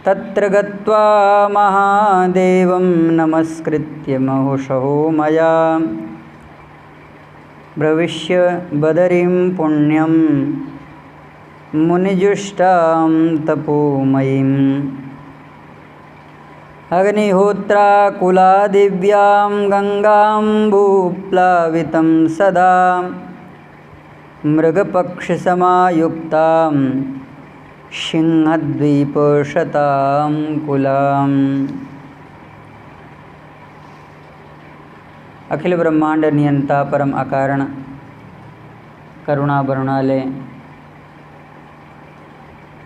तत्र गत्वा महादेवं नमस्कृत्य मुहुषो मया प्रविश्य बदरीं पुण्यं मुनिजुष्टां तपोमयीम् अग्निहोत्राकुलादिव्यां गंगाम्बुप्लावितं सदा मृगपक्षसमायुक्तां सिंहद्वीपशतां कुलाम्। अखिल ब्रह्मांड नियंता परम अकारण करुणा वरुणालय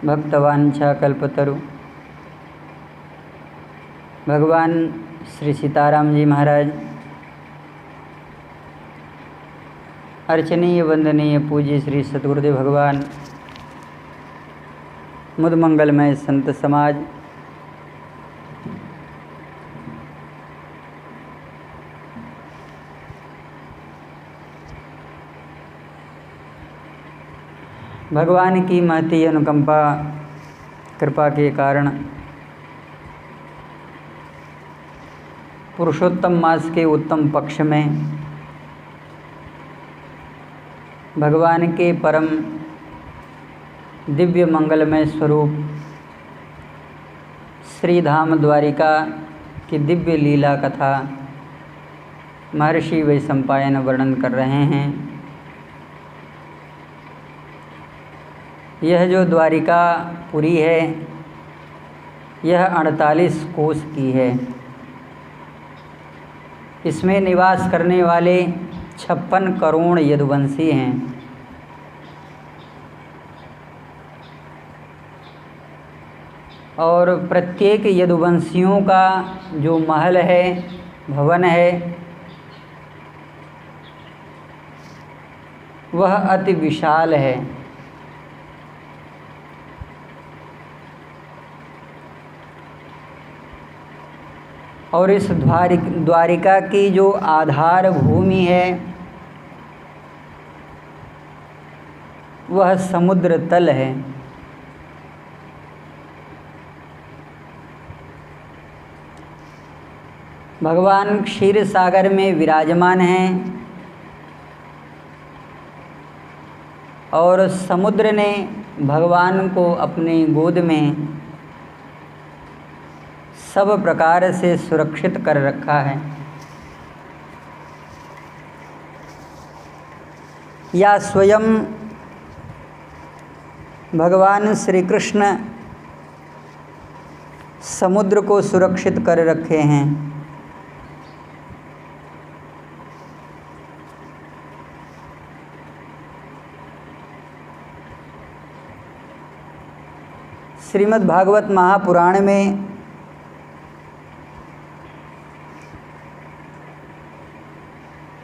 भक्तवांछा कल्पतरु भगवान श्री सीताराम जी महाराज अर्चनीय वंदनीय पूज्य श्री सद्गुरुदेव भगवान मुद मंगलमय संत समाज भगवान की महती अनुकंपा कृपा के कारण पुरुषोत्तम मास के उत्तम पक्ष में भगवान के परम दिव्य मंगलमय स्वरूप श्री धाम द्वारिका की दिव्य लीला कथा महर्षि वैशंपायन वर्णन कर रहे हैं। यह जो द्वारिका पुरी है यह 48 कोस की है। इसमें निवास करने वाले 56 करोड़ यदुवंशी हैं। और प्रत्येक यदुवंशियों का जो महल है भवन है वह अति विशाल है। और इस द्वारिका की जो आधार भूमि है वह समुद्र तल है। भगवान क्षीर सागर में विराजमान हैं और समुद्र ने भगवान को अपनी गोद में सब प्रकार से सुरक्षित कर रखा है। या स्वयं भगवान श्री कृष्ण समुद्र को सुरक्षित कर रखे हैं। श्रीमद् भागवत महापुराण में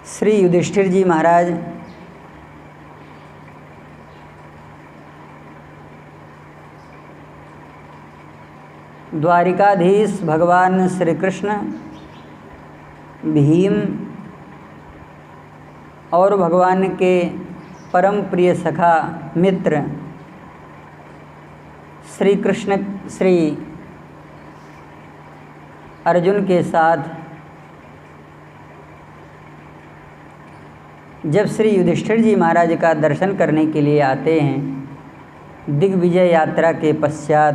श्री युधिष्ठिर जी महाराज द्वारिकाधीश भगवान श्री कृष्ण, भीम और भगवान के परम प्रिय सखा मित्र श्री कृष्ण श्री अर्जुन के साथ जब श्री युधिष्ठिर जी महाराज का दर्शन करने के लिए आते हैं, दिग्विजय यात्रा के पश्चात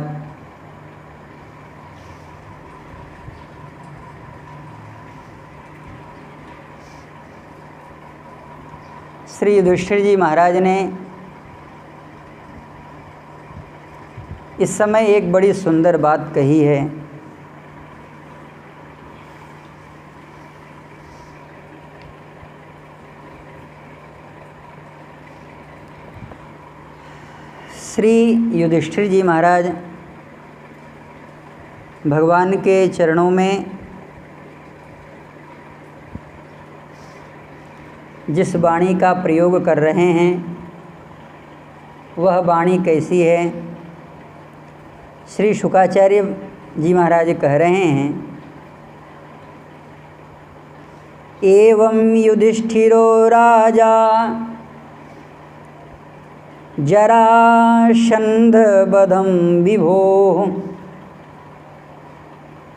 श्री युधिष्ठिर जी महाराज ने इस समय एक बड़ी सुंदर बात कही है। श्री युधिष्ठिर जी महाराज भगवान के चरणों में जिस वाणी का प्रयोग कर रहे हैं वह वाणी कैसी है? श्री शुकाचार्य जी महाराज कह रहे हैं, एवं युधिष्ठिरो राजा जरासंध बधं विभो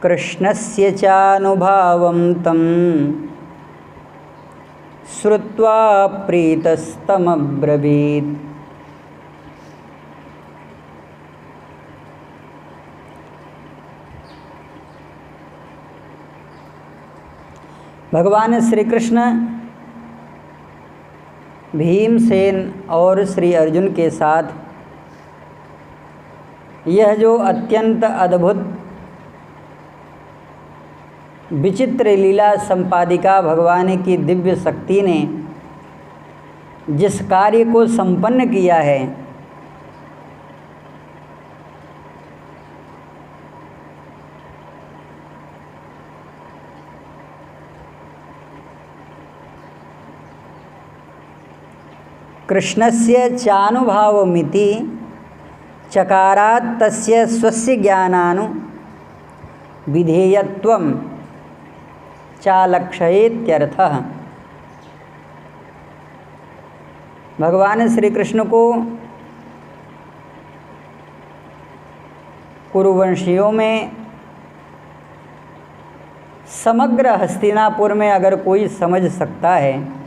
कृष्णस्य चानुभावं तं श्रुत्वा प्रीतस्तमब्रवीत्। भगवान श्री कृष्ण भीमसेन और श्री अर्जुन के साथ यह जो अत्यंत अद्भुत विचित्र लीला संपादिका भगवान की दिव्य शक्ति ने जिस कार्य को संपन्न किया है, कृष्णस्य चानुभावमिति चकारात् तस्य स्वस्य ज्ञानानु विधेयत्वं चालक्षयेत्यर्थः। भगवान श्री कृष्ण को कुरुवंशियों में समग्र हस्तिनापुर में अगर कोई समझ सकता है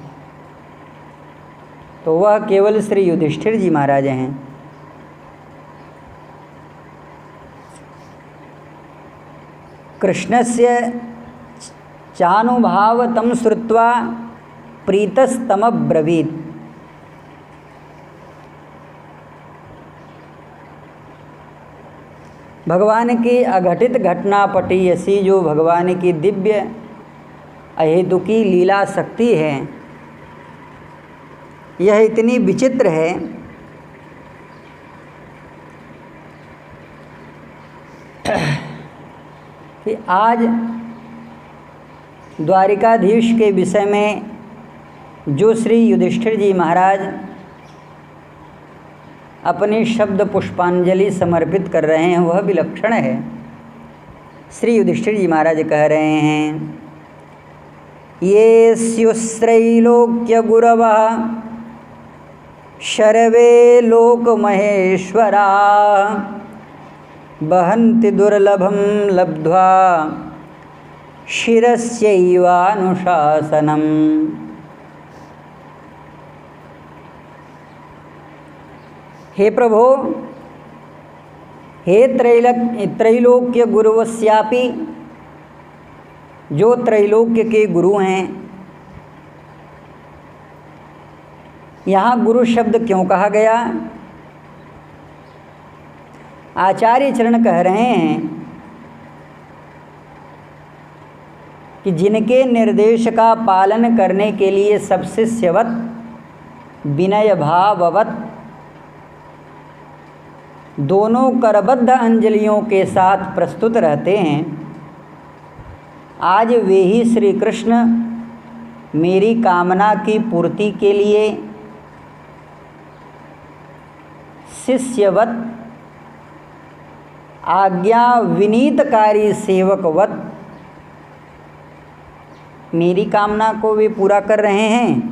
तो वह केवल श्री युधिष्ठिर जी महाराज हैं। कृष्णस्य चानुभावतं श्रुत्वा प्रीतस्तमब्रवीत्। भगवान की अघटित घटना पटी ऐसी जो भगवान की दिव्य अहेतुकी लीला शक्ति है, यह इतनी विचित्र है कि आज द्वारिकाधीश के विषय में जो श्री युधिष्ठिर जी महाराज अपनी शब्द पुष्पांजलि समर्पित कर रहे हैं वह विलक्षण है। श्री युधिष्ठिर जी महाराज कह रहे हैं, ये स्युस्त्रैलोक्य गुरवः शर्वे लोक महेश्वरा वहन्ति दुर्लभं लब्ध्वा शिरस्यैवानुशासनम्। हे प्रभो, हे त्रैलोक्य गुरुवस्यापि, जो त्रैलोक्य के गुरु हैं। यहाँ गुरु शब्द क्यों कहा गया? आचार्य चरण कह रहे हैं कि जिनके निर्देश का पालन करने के लिए सब शिष्यवत विनय भाववत दोनों करबद्ध अंजलियों के साथ प्रस्तुत रहते हैं, आज वे ही श्री कृष्ण मेरी कामना की पूर्ति के लिए शिष्यवत आज्ञा विनीतकारी सेवकवत मेरी कामना को वे पूरा कर रहे हैं।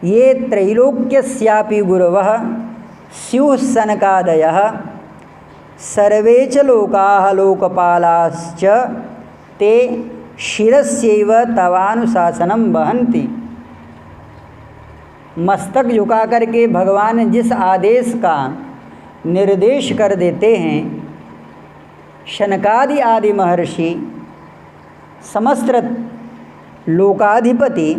ये त्रैलोक्यस्यापि गुरवः स्युः सनकादयः सर्वे च लोकाः लोकपालाश्च ते शिरस्यैव तवानुशासनं वहन्ति। मस्तक झुका करके भगवान जिस आदेश का निर्देश कर देते हैं, शनकादि आदि महर्षि समस्त लोकाधिपति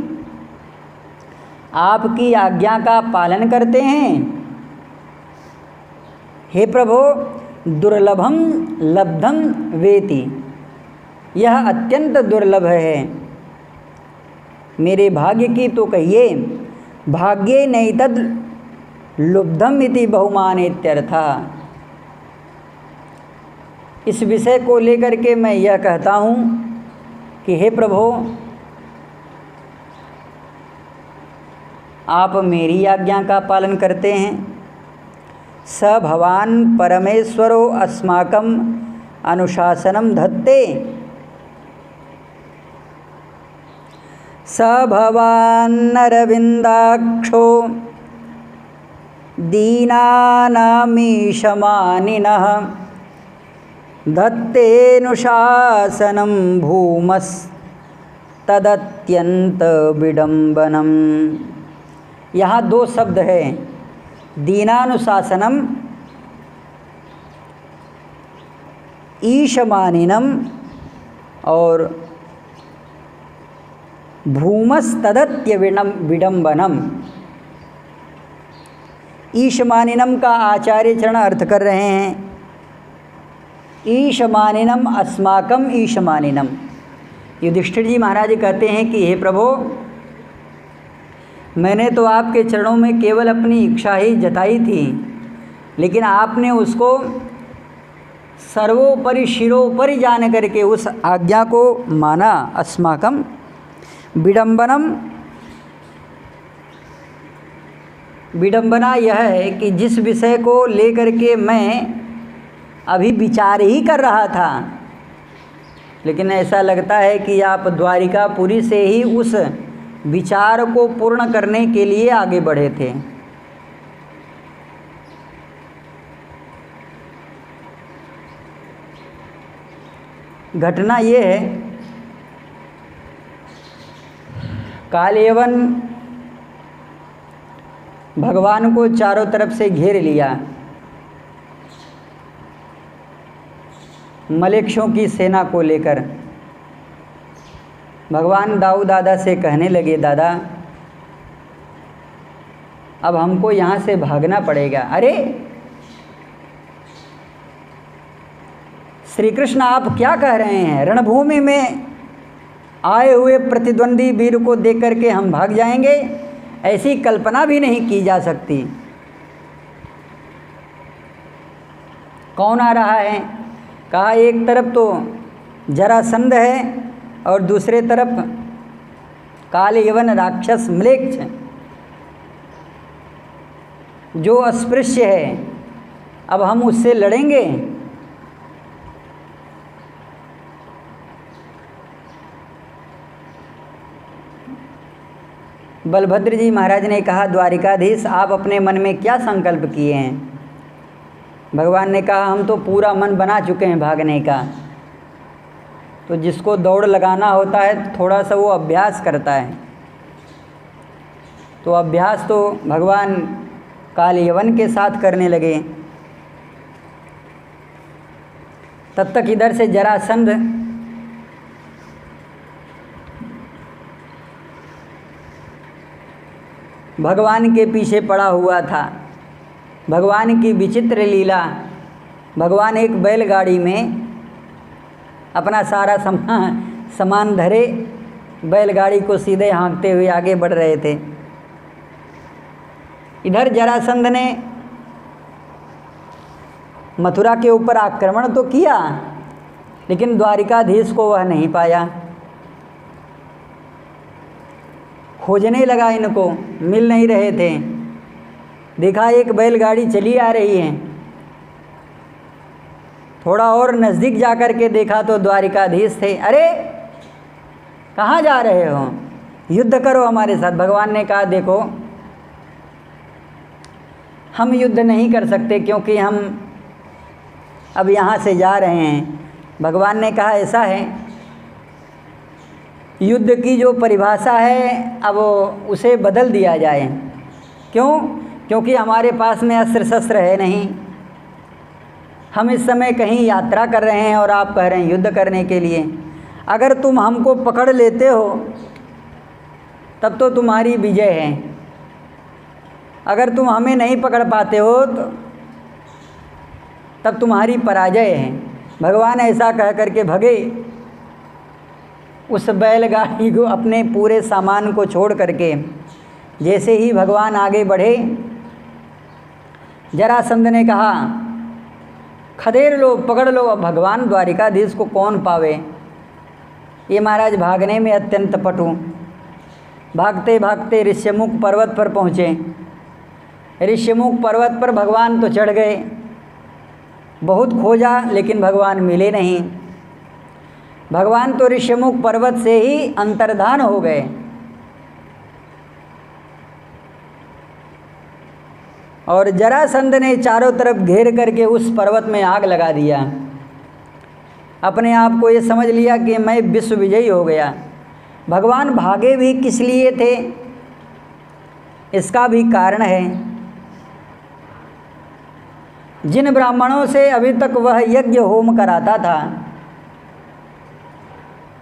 आपकी आज्ञा का पालन करते हैं। हे प्रभो, दुर्लभम लब्धम वेति, यह अत्यंत दुर्लभ है। मेरे भाग्य की तो कहिए, भाग्ये नैतद् लुब्धम इति बहुमानेत्यर्थः। इस विषय को लेकर के मैं यह कहता हूँ कि हे प्रभो, आप मेरी आज्ञा का पालन करते हैं। स भवान परमेश्वरो अस्माकं अनुशासनं धत्ते। स भवान्नरविन्दाक्षो दीनानामीशमानिनः धत्तेऽनुशासनं भूमस्तदत्यंत विडम्बनम। यहाँ दो शब्द है, दीनानुशासनम ईशमानिनम और भूमस्तदत्य विडम्बनम। ईशमानिनम का आचार्य चरण अर्थ कर रहे हैं, ईशमानिनम अस्माकम ईशमानिनम। युधिष्ठिर जी महाराज कहते हैं कि हे प्रभु, मैंने तो आपके चरणों में केवल अपनी इच्छा ही जताई थी, लेकिन आपने उसको सर्वोपरि शिरोपरि जान करके उस आज्ञा को माना। अस्माकम विडम्बनम, विडम्बना यह है कि जिस विषय को लेकर के मैं अभी विचार ही कर रहा था, लेकिन ऐसा लगता है कि आप द्वारिकापुरी से ही उस विचार को पूर्ण करने के लिए आगे बढ़े थे। घटना ये है, कालयवन भगवान को चारों तरफ से घेर लिया। मलेक्षों की सेना को लेकर भगवान दाऊ दादा से कहने लगे, दादा अब हमको यहाँ से भागना पड़ेगा। अरे श्री कृष्ण, आप क्या कह रहे हैं? रणभूमि में आए हुए प्रतिद्वंदी वीर को देख करके हम भाग जाएंगे? ऐसी कल्पना भी नहीं की जा सकती। कौन आ रहा है? कहा एक तरफ तो जरासंध है और दूसरे तरफ कालयवन राक्षस म्लेच्छ जो अस्पृश्य है। अब हम उससे लड़ेंगे? बलभद्र जी महाराज ने कहा, द्वारिकाधीश आप अपने मन में क्या संकल्प किए हैं? भगवान ने कहा, हम तो पूरा मन बना चुके हैं भागने का। तो जिसको दौड़ लगाना होता है थोड़ा सा वो अभ्यास करता है, तो अभ्यास तो भगवान कालयवन के साथ करने लगे। तब तक इधर से जरासंध भगवान के पीछे पड़ा हुआ था। भगवान की विचित्र लीला, भगवान एक बैलगाड़ी में अपना सारा सामान धरे बैलगाड़ी को सीधे हाँकते हुए आगे बढ़ रहे थे। इधर जरासंध ने मथुरा के ऊपर आक्रमण तो किया, लेकिन द्वारिकाधीश को वह नहीं पाया। खोजने लगा, इनको मिल नहीं रहे थे। देखा एक बैलगाड़ी चली आ रही है, थोड़ा और नज़दीक जाकर के देखा तो द्वारिकाधीश थे। अरे कहाँ जा रहे हो? युद्ध करो हमारे साथ। भगवान ने कहा, देखो हम युद्ध नहीं कर सकते क्योंकि हम अब यहाँ से जा रहे हैं। भगवान ने कहा, ऐसा है, युद्ध की जो परिभाषा है अब उसे बदल दिया जाए। क्यों? क्योंकि हमारे पास में अस्त्र शस्त्र है नहीं। हम इस समय कहीं यात्रा कर रहे हैं और आप कह रहे हैं युद्ध करने के लिए। अगर तुम हमको पकड़ लेते हो तब तो तुम्हारी विजय है, अगर तुम हमें नहीं पकड़ पाते हो तो तब तुम्हारी पराजय है। भगवान ऐसा कह करके भगे। उस बैलगाड़ी को, अपने पूरे सामान को छोड़ करके जैसे ही भगवान आगे बढ़े, जरासंध ने कहा, खदेड़ लो, पकड़ लो। अब भगवान द्वारिकाधीश को कौन पावे? ये महाराज भागने में अत्यंत पटु। भागते भागते ऋष्यमुख पर्वत पर पहुँचे। ऋष्यमुख पर्वत पर भगवान तो चढ़ गए, बहुत खोजा लेकिन भगवान मिले नहीं। भगवान तो ऋष्यमुख पर्वत से ही अंतर्धान हो गए। और जरासंध ने चारों तरफ घेर करके उस पर्वत में आग लगा दिया। अपने आप को ये समझ लिया कि मैं विश्व विजयी हो गया। भगवान भागे भी किस लिए थे, इसका भी कारण है। जिन ब्राह्मणों से अभी तक वह यज्ञ होम कराता था,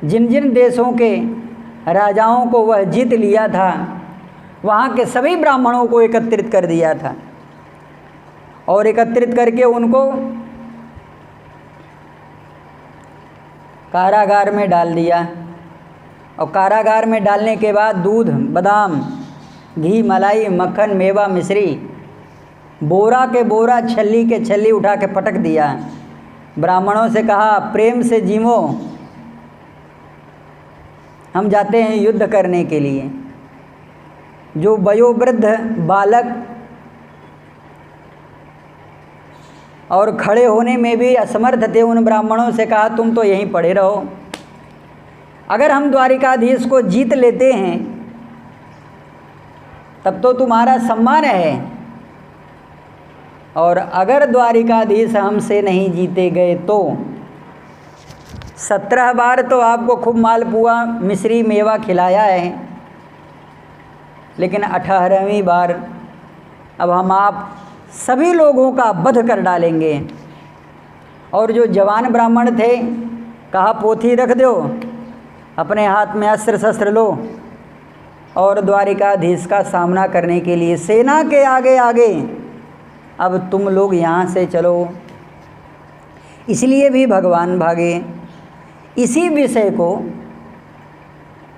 जिन जिन देशों के राजाओं को वह जीत लिया था, वहाँ के सभी ब्राह्मणों को एकत्रित कर दिया था और एकत्रित करके उनको कारागार में डाल दिया। और कारागार में डालने के बाद दूध, बादाम, घी, मलाई, मक्खन, मेवा, मिश्री, बोरा के बोरा, छल्ली के छल्ली उठा के पटक दिया। ब्राह्मणों से कहा, प्रेम से जीवो, हम जाते हैं युद्ध करने के लिए। जो वयोवृद्ध बालक और खड़े होने में भी असमर्थ थे, उन ब्राह्मणों से कहा, तुम तो यहीं पड़े रहो। अगर हम द्वारिकाधीश को जीत लेते हैं तब तो तुम्हारा सम्मान है, और अगर द्वारिकाधीश हमसे नहीं जीते गए तो 17 बार तो आपको खूब मालपुआ, मिश्री, मेवा खिलाया है, लेकिन 18वीं बार अब हम आप सभी लोगों का वध कर डालेंगे। और जो जवान ब्राह्मण थे, कहा, पोथी रख दो, अपने हाथ में अस्त्र शस्त्र लो और द्वारिकाधीश का सामना करने के लिए सेना के आगे आगे अब तुम लोग यहाँ से चलो। इसलिए भी भगवान भागे। इसी विषय को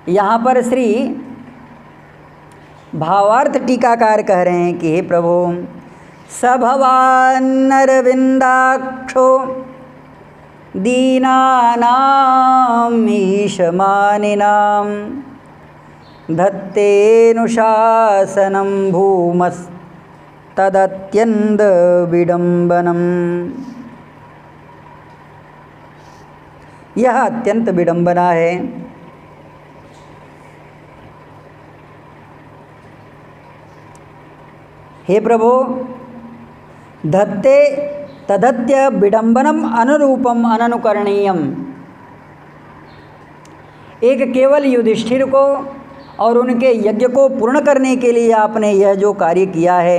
यहाँ पर श्री भावार्थ टीकाकार कह रहे हैं कि हे प्रभु, सभवान्नरविन्दाक्षो दीनानाम् ईशमानिनां धत्तेऽनुशासनं भूमस्तदत्यन्त विडम्बनम्। यह अत्यंत विडम्बना है। हे प्रभु, धत्ते तदत्य विडम्बनम अनुरूपम अननुकरणीयम। एक केवल युधिष्ठिर को और उनके यज्ञ को पूर्ण करने के लिए आपने यह जो कार्य किया है,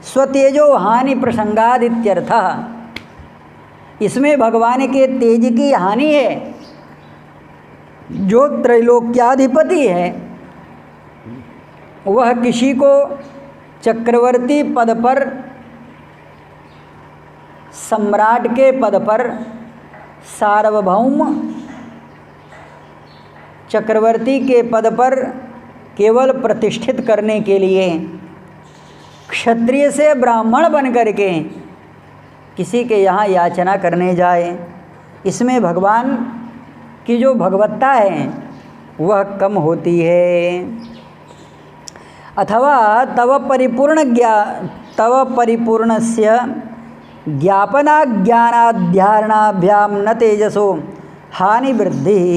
स्वतेजो हानि प्रसंगाद इत्यर्थः। इसमें भगवान के तेज की हानि है। जो त्रैलोक्याधिपति है वह किसी को चक्रवर्ती पद पर, सम्राट के पद पर, सार्वभौम चक्रवर्ती के पद पर केवल प्रतिष्ठित करने के लिए क्षत्रिय से ब्राह्मण बन करके किसी के यहाँ याचना करने जाए, इसमें भगवान की जो भगवत्ता है वह कम होती है। अथवा तव परिपूर्णस्य ज्ञापना ज्ञानाध्यारणाभ्याम न तेजसो हानि वृद्धि,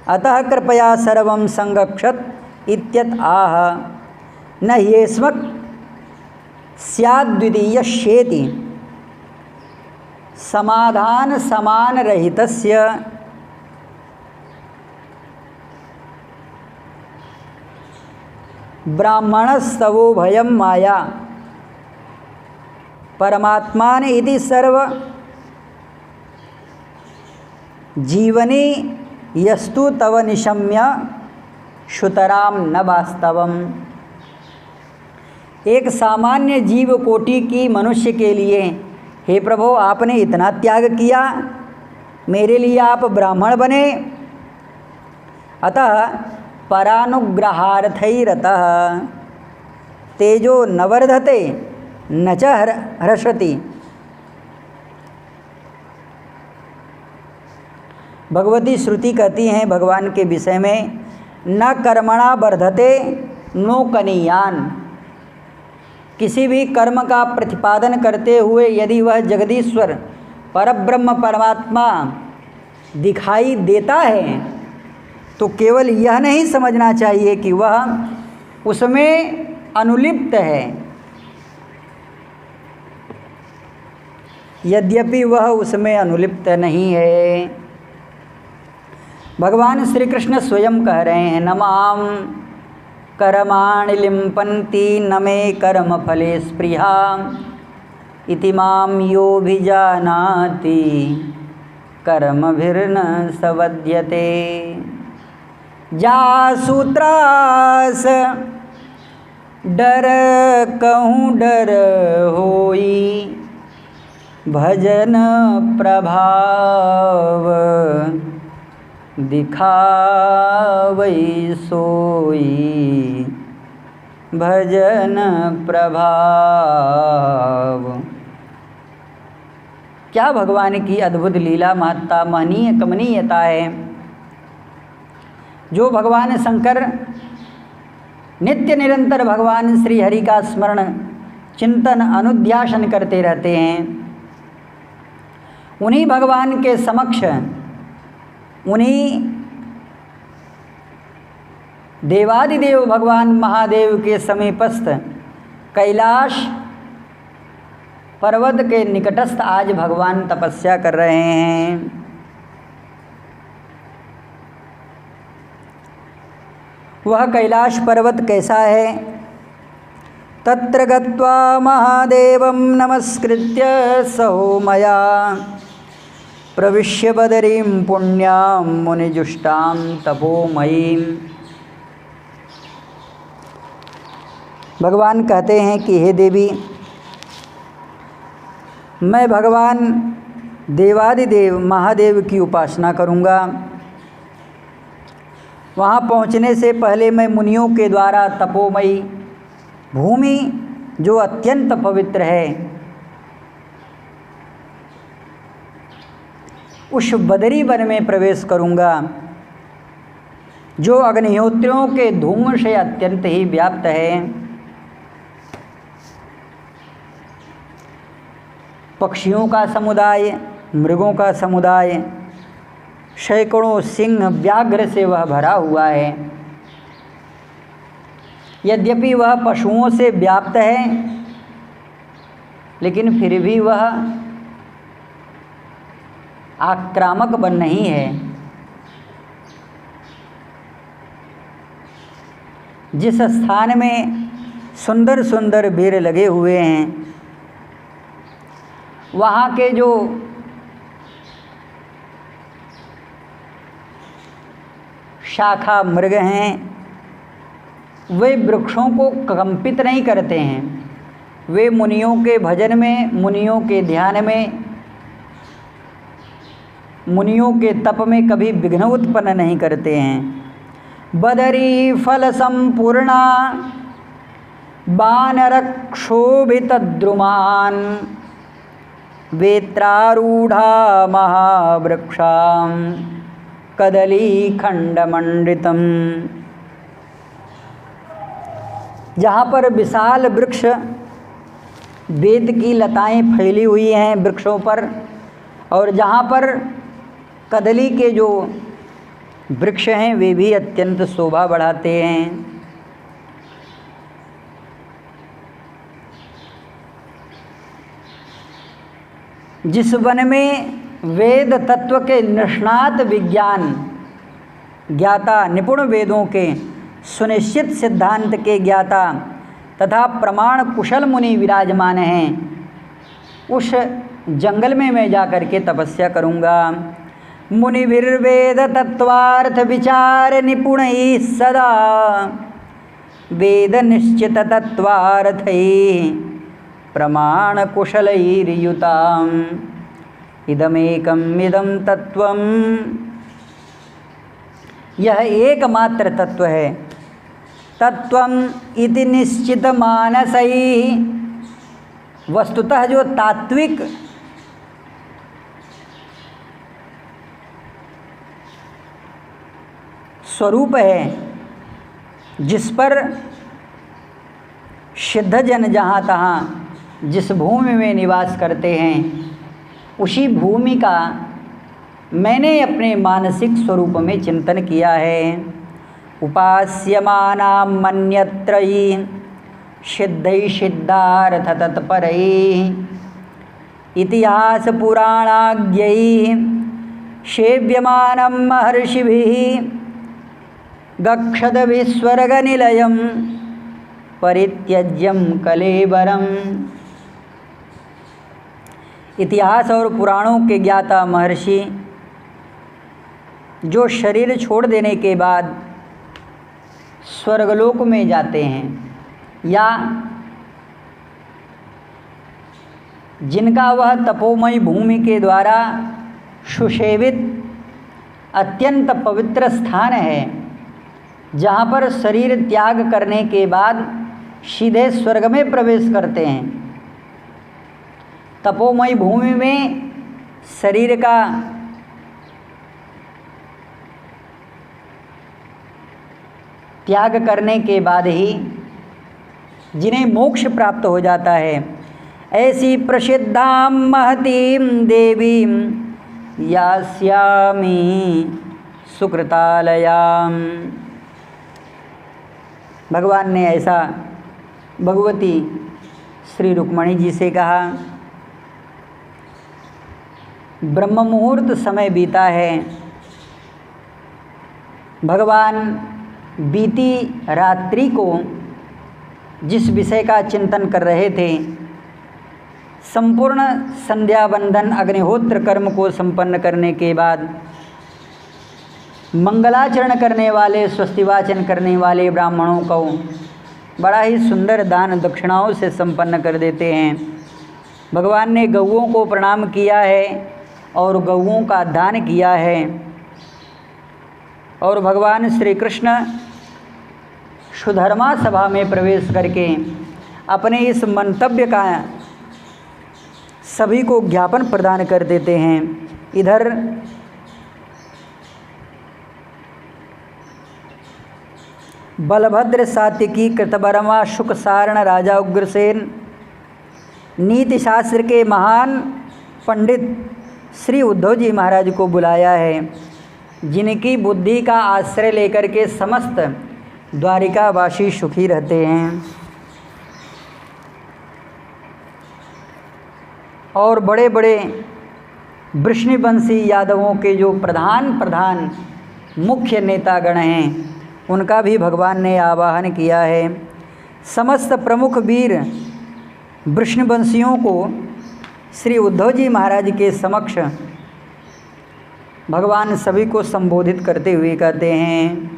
अतः कृपया सर्वं संगक्षत इत्यत आह। न ह्येष्मक स्याद्वितीयश्येति समाधान समान रहितस्य ब्राह्मणस्तवो भयं माया परमात्मान इति सर्व जीवने यस्तु तव निशम्य शुतराम न वास्तवम। एक सामान्य जीव कोटि की मनुष्य के लिए, हे प्रभु, आपने इतना त्याग किया, मेरे लिए आप ब्राह्मण बने, अतः परानुग्रहार्थैरतः तेजो न वर्धते न च ह्रसति। भगवती श्रुति कहती हैं भगवान के विषय में, न कर्मणा वर्धते नो कनीयान। किसी भी कर्म का प्रतिपादन करते हुए यदि वह जगदीश्वर परब्रह्म परमात्मा दिखाई देता है तो केवल यह नहीं समझना चाहिए कि वह उसमें अनुलिप्त है। यद्यपि वह उसमें अनुलिप्त नहीं है। भगवान श्री कृष्ण स्वयं कह रहे हैं, न माम कर्माणि लिम्पन्ति न मे कर्म फले स्पृहा इति माम योऽभिजानाति कर्मभिर्न सवद्यते। जासूत्रास डर कहूँ डर होई, भजन प्रभाव दिखावई सोई, भजन प्रभाव। क्या भगवान की अद्भुत लीला महत्ता महनीय कमनीयता है। जो भगवान शंकर नित्य निरंतर भगवान श्री हरि का स्मरण चिंतन अनुध्यासन करते रहते हैं, उन्हीं भगवान के समक्ष, उन्हीं देवादिदेव भगवान महादेव के समीपस्थ कैलाश पर्वत के निकटस्थ आज भगवान तपस्या कर रहे हैं। वह कैलाश पर्वत कैसा है? तत्र गत्वा महादेवं नमस्कृत्य सहो मया प्रविश्य बदरीं पुण्यां मुनिजुष्टां तपोमयीं। भगवान कहते हैं कि हे देवी, मैं भगवान देवादिदेव महादेव की उपासना करूँगा। वहाँ पहुँचने से पहले मैं मुनियों के द्वारा तपोमयी भूमि जो अत्यंत पवित्र है, उस बदरी वन में प्रवेश करूँगा जो अग्निहोत्रियों के धूम से अत्यंत ही व्याप्त है। पक्षियों का समुदाय, मृगों का समुदाय, सैकड़ों सिंह व्याघ्र से वह भरा हुआ है। यद्यपि वह पशुओं से व्याप्त है, लेकिन फिर भी वह आक्रामक वन नहीं है। जिस स्थान में सुंदर सुंदर बेर लगे हुए हैं, वहाँ के जो शाखा मृग हैं, वे वृक्षों को कंपित नहीं करते हैं। वे मुनियों के भजन में, मुनियों के ध्यान में, मुनियों के तप में कभी विघ्न उत्पन्न नहीं करते हैं। बदरी फल संपूर्णा वानरक्षोभित द्रुमान वेत्रारूढ़ा महावृक्षां कदली खंडमंडितम। जहाँ पर विशाल वृक्ष वेद की लताएं फैली हुई हैं वृक्षों पर, और जहाँ पर कदली के जो वृक्ष हैं वे भी अत्यंत शोभा बढ़ाते हैं। जिस वन में वेद तत्व के निष्णात विज्ञान ज्ञाता, निपुण वेदों के सुनिश्चित सिद्धांत के ज्ञाता तथा प्रमाण कुशल मुनि विराजमान हैं, उस जंगल में मैं जाकर के तपस्या करूँगा। मुनिभिर्वेद तत्वार्थ विचार निपुण ही सदा वेद निश्चित तत्वार्थै प्रमाण कुशलैर्युताम् इदमेकम् इदं तत्वम्। यह एकमात्र तत्व है। तत्वम् इति निश्चित मानसैः, वस्तुतः जो तात्विक स्वरूप है, जिस पर सिद्ध जन जहाँ तहाँ जिस भूमि में निवास करते हैं, उसी भूमि का मैंने अपने मानसिक स्वरूप में चिंतन किया है। उपास्यमाना मन्यत्रयी सिद्धै सिद्धार्थ तत्परैः इतिहास पुराणाज्ञैः सेव्यमानं महर्षिभिः गच्छद्भिः स्वर्गनिलयं परित्यज्यं कलेवरम्। इतिहास और पुराणों के ज्ञाता महर्षि जो शरीर छोड़ देने के बाद स्वर्गलोक में जाते हैं या जिनका वह तपोमयी भूमि के द्वारा सुशोभित अत्यंत पवित्र स्थान है, जहाँ पर शरीर त्याग करने के बाद सीधे स्वर्ग में प्रवेश करते हैं। तपोमयी भूमि में शरीर का त्याग करने के बाद ही जिन्हें मोक्ष प्राप्त हो जाता है, ऐसी प्रसिद्धां महतीं देवीं यास्यामि सुकृतालयाम्। भगवान ने ऐसा भगवती श्री रुक्मणी जी से कहा। ब्रह्म मुहूर्त समय बीता है। भगवान बीती रात्रि को जिस विषय का चिंतन कर रहे थे, संपूर्ण संध्या वंदन अग्निहोत्र कर्म को संपन्न करने के बाद मंगलाचरण करने वाले, स्वस्तिवाचन करने वाले ब्राह्मणों को बड़ा ही सुंदर दान दक्षिणाओं से संपन्न कर देते हैं। भगवान ने गौओं को प्रणाम किया है और गौओं का दान किया है। और भगवान श्री कृष्ण सुधर्मा सभा में प्रवेश करके अपने इस मंतव्य का सभी को ज्ञापन प्रदान कर देते हैं। इधर बलभद्र सात्विकी कृतवर्मा शुक सारण राजा उग्रसेन नीति शास्त्र के महान पंडित श्री उद्धव जी महाराज को बुलाया है, जिनकी बुद्धि का आश्रय लेकर के समस्त द्वारिकावासी सुखी रहते हैं। और बड़े बड़े वृष्णिवंशी यादवों के जो प्रधान मुख्य नेतागण हैं, उनका भी भगवान ने आवाहन किया है। समस्त प्रमुख वीर वृष्णिवंशियों को श्री उद्धव जी महाराज के समक्ष भगवान सभी को संबोधित करते हुए कहते हैं,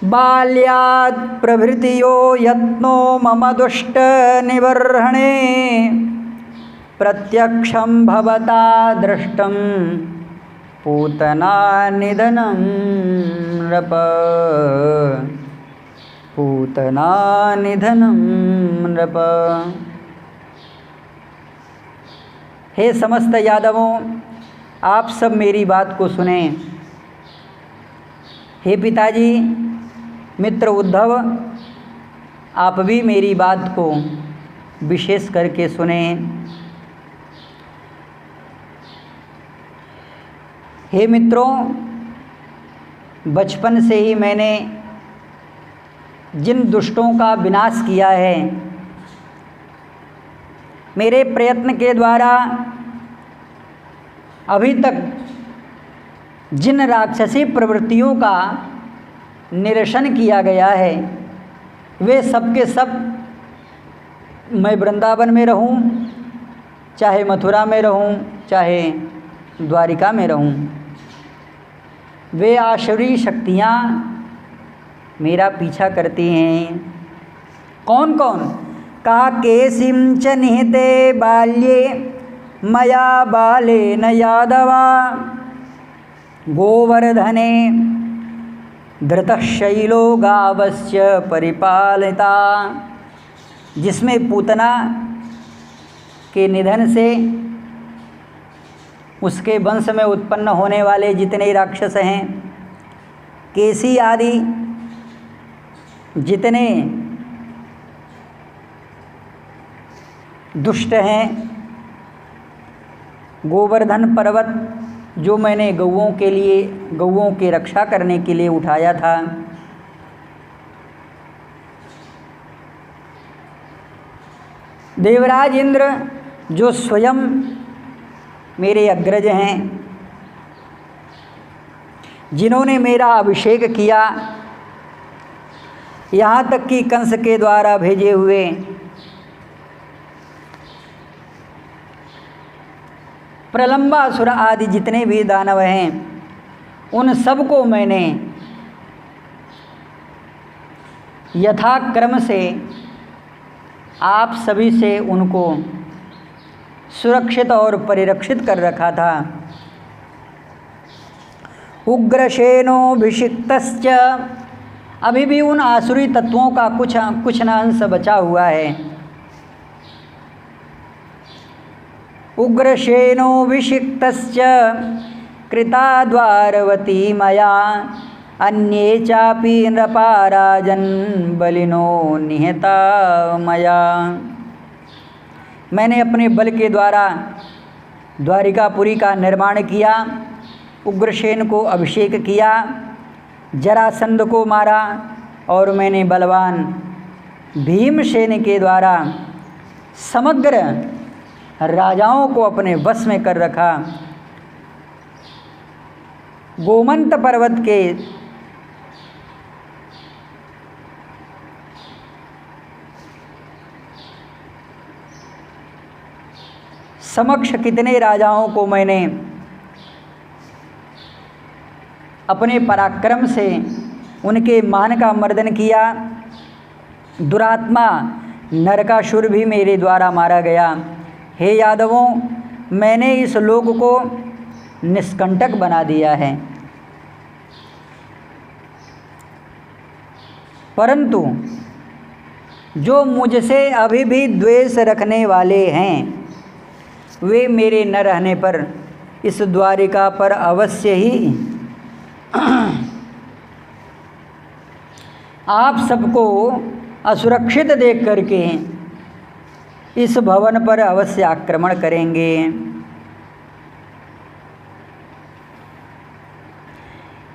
बाल्यात् प्रभृतियो यत्नो मम दुष्ट निवर्हणे प्रत्यक्षं भवता दृष्टं पूतना निधनं नृप, पूतना निधनं नृप। हे समस्त यादवों, आप सब मेरी बात को सुने। हे पिताजी मित्र उद्धव, आप भी मेरी बात को विशेष करके सुने। हे मित्रों, बचपन से ही मैंने जिन दुष्टों का विनाश किया है, मेरे प्रयत्न के द्वारा अभी तक जिन राक्षसी प्रवृत्तियों का निरसन किया गया है, वे सब के सब मैं वृंदावन में रहूं, चाहे मथुरा में रहूं, चाहे द्वारिका में रहूं, वे आसुरी शक्तियाँ मेरा पीछा करती हैं। कौन कौन? कहा केसिं च निहते बाल्ये मया बालेन यादवा गोवर्धने धृतः शैलो गावस्य परिपालिता। जिसमें पूतना के निधन से उसके वंश में उत्पन्न होने वाले जितने राक्षस हैं, केसी आदि जितने दुष्ट हैं, गोवर्धन पर्वत जो मैंने गौओं के लिए, गौओं की रक्षा करने के लिए उठाया था, देवराज इंद्र जो स्वयं मेरे अग्रज हैं, जिन्होंने मेरा अभिषेक किया, यहाँ तक कि कंस के द्वारा भेजे हुए प्रलंबासुर आदि जितने भी दानव हैं, उन सबको मैंने यथाक्रम से आप सभी से उनको सुरक्षित और परिरक्षित कर रखा था। उग्रसेनोभिषिक्तश्च, अभी भी उन आसुरी तत्वों का कुछ न अंश बचा हुआ है। उग्रसेनोभिषिक्तश्च कृता द्वारवती मया, अन्ये चापि नृपाराजन् बलिनो निहता मया। मैंने अपने बल के द्वारा द्वारिकापुरी का निर्माण किया, उग्रसेन को अभिषेक किया, जरासंध को मारा और मैंने बलवान भीमसेन के द्वारा समग्र राजाओं को अपने वश में कर रखा। गोमंत पर्वत के समक्ष कितने राजाओं को मैंने अपने पराक्रम से उनके मान का मर्दन किया। दुरात्मा नरकासुर भी मेरे द्वारा मारा गया। हे यादवों, मैंने इस लोक को निष्कंटक बना दिया है, परंतु जो मुझसे अभी भी द्वेष रखने वाले हैं, वे मेरे न रहने पर इस द्वारिका पर अवश्य ही आप सबको असुरक्षित देख करके इस भवन पर अवश्य आक्रमण करेंगे।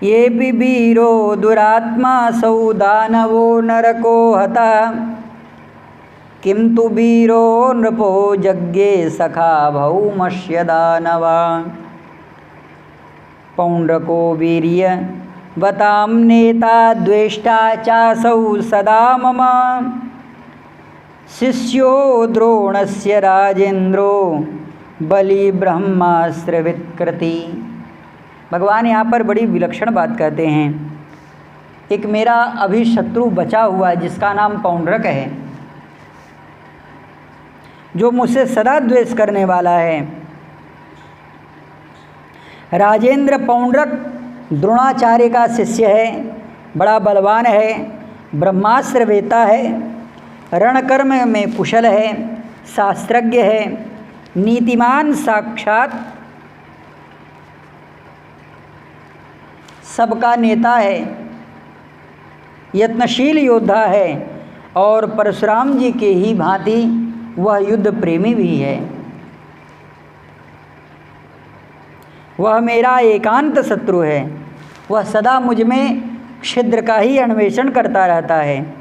ये भी वीरो दुरात्मा सौ दानवो नरको हता, किंतु वीरो नृपो यज्ञे सखा भौमस्य दानवा। पौंड्रको वीर्य वताम नेता द्वेष्टा चासौ सदा मम, शिष्यो द्रोणस्य राजेंद्रो बलि ब्रह्मास्त्र विकृति। भगवान यहाँ पर बड़ी विलक्षण बात कहते हैं। एक मेरा अभी शत्रु बचा हुआ है जिसका नाम पौंड्रक है, जो मुझसे सदा द्वेष करने वाला है। राजेंद्र पौंड्रक द्रोणाचार्य का शिष्य है, बड़ा बलवान है, ब्रह्मास्त्र वेता है, रणकर्म में कुशल है, शास्त्रज्ञ है, नीतिमान साक्षात सबका नेता है, यत्नशील योद्धा है और परशुराम जी के ही भांति वह युद्ध प्रेमी भी है। वह मेरा एकांत शत्रु है, वह सदा मुझ में छिद्र का ही अन्वेषण करता रहता है।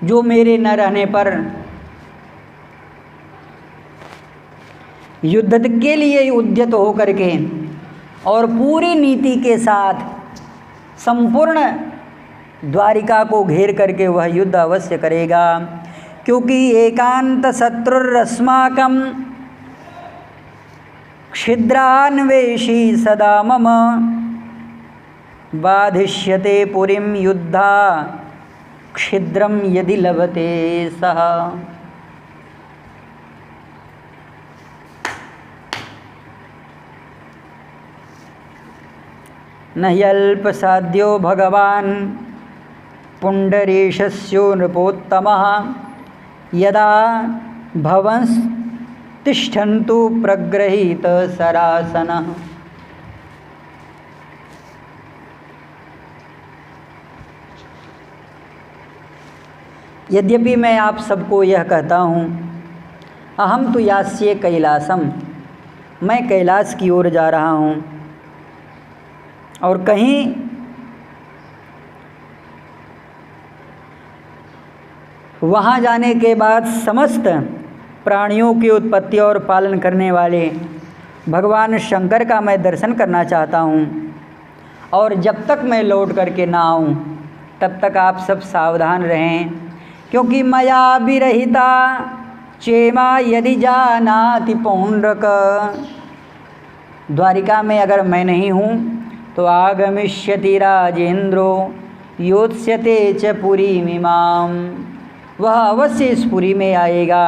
जो मेरे न रहने पर युद्ध के लिए उद्यत होकर के और पूरी नीति के साथ संपूर्ण द्वारिका को घेर करके वह युद्ध अवश्य करेगा, क्योंकि एकांत शत्रुरस्माकं छिद्रान्वेषी सदा मम, बाधिष्यते पुरीं युद्धा छिद्रम यदि लभते सः। न ह्यल्पसाध्यो भगवान् पुंडरीशस्यो नृपोत्तमः, यदा भवंस्तिष्ठन्तु प्रगृहीत सरासनः। यद्यपि मैं आप सबको यह कहता हूँ, अहम तो यास्ये कैलासम, मैं कैलाश की ओर जा रहा हूँ, और कहीं वहाँ जाने के बाद समस्त प्राणियों की उत्पत्ति और पालन करने वाले भगवान शंकर का मैं दर्शन करना चाहता हूँ। और जब तक मैं लौट करके ना आऊँ तब तक आप सब सावधान रहें, क्योंकि मया विरहिता चेमा यदि जानाति पौंड्रक। द्वारिका में अगर मैं नहीं हूँ तो आगमिष्यति राजेंद्रो योत्स्यते च पुरीमिमां। वह अवश्य इस पुरी में आएगा।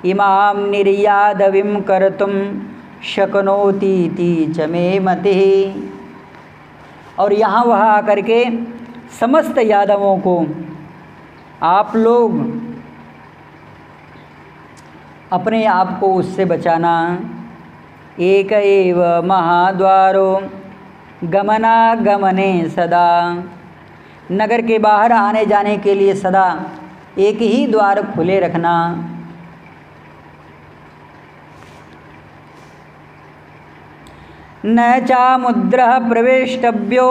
इमाम निर्यादविं कर्तुं शक्नोतीति च मे मतिः। और यहाँ वह आकर के समस्त यादवों को आप लोग अपने आप को उससे बचाना। एक एव महाद्वारो गमनागमने सदा। नगर के बाहर आने जाने के लिए सदा एक ही द्वार खुले रखना। न चामुद्रः प्रवेष्टव्यो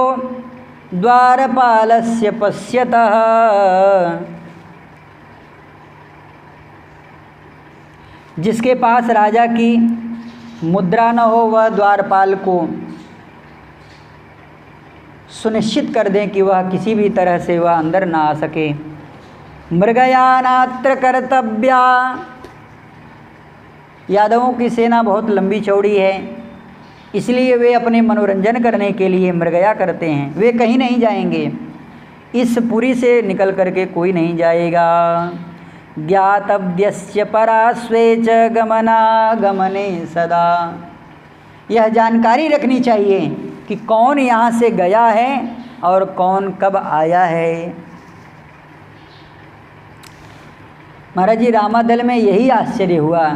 द्वारपालस्य पश्यतः। जिसके पास राजा की मुद्रा न हो वह द्वारपाल को सुनिश्चित कर दें कि वह किसी भी तरह से वह अंदर ना आ सके। मृगयानात्र कर्तव्या। यादवों की सेना बहुत लंबी चौड़ी है, इसलिए वे अपने मनोरंजन करने के लिए मृगया करते हैं। वे कहीं नहीं जाएंगे, इस पुरी से निकल करके कोई नहीं जाएगा। ज्ञातव्यस्य परास्वे च गमनागमने सदा। यह जानकारी रखनी चाहिए कि कौन यहाँ से गया है और कौन कब आया है। महाराज जी रामादल में यही आश्चर्य हुआ।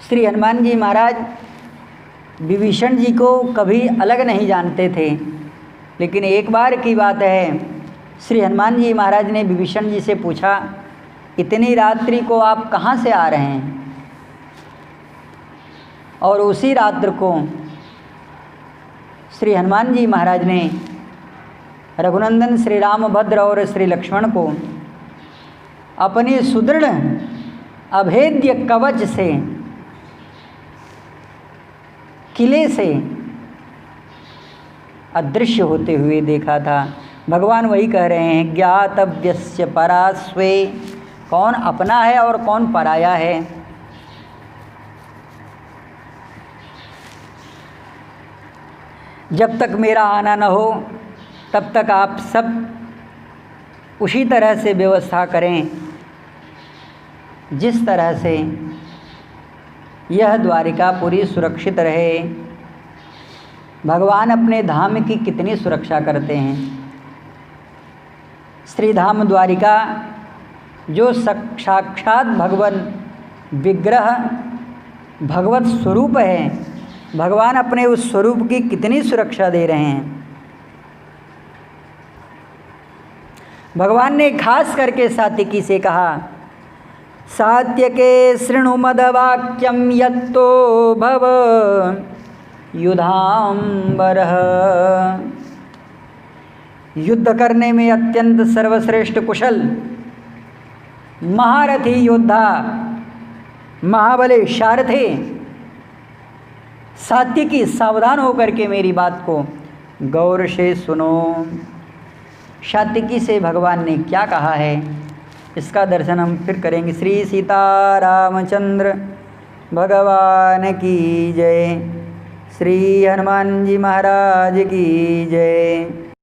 श्री हनुमान जी महाराज विभीषण जी को कभी अलग नहीं जानते थे, लेकिन एक बार की बात है, श्री हनुमान जी महाराज ने विभीषण जी से पूछा, इतनी रात्रि को आप कहाँ से आ रहे हैं? और उसी रात्र को श्री हनुमान जी महाराज ने रघुनंदन श्री रामभद्र और श्री लक्ष्मण को अपने सुदृढ़ अभेद्य कवच से, किले से अदृश्य होते हुए देखा था। भगवान वही कह रहे हैं, ज्ञातव्यस्य परास्वे। कौन अपना है और कौन पराया है। जब तक मेरा आना न हो तब तक आप सब उसी तरह से व्यवस्था करें जिस तरह से यह द्वारिकापुरी सुरक्षित रहे। भगवान अपने धाम की कितनी सुरक्षा करते हैं। श्री धाम द्वारिका जो साक्षात भगवान विग्रह भगवत स्वरूप है, भगवान अपने उस स्वरूप की कितनी सुरक्षा दे रहे हैं। भगवान ने खास करके सात्विकी से कहा, सात्यके शृणु मदवाक्यम यत्तो भव युधांबरः। युद्ध करने में अत्यंत सर्वश्रेष्ठ कुशल महारथी योद्धा महाबले सारथे सात्विकी, सावधान होकर के मेरी बात को गौर से सुनो। सात्विकी से भगवान ने क्या कहा है इसका दर्शन हम फिर करेंगे। श्री सीतारामचंद्र भगवान की जय। श्री हनुमान जी महाराज की जय।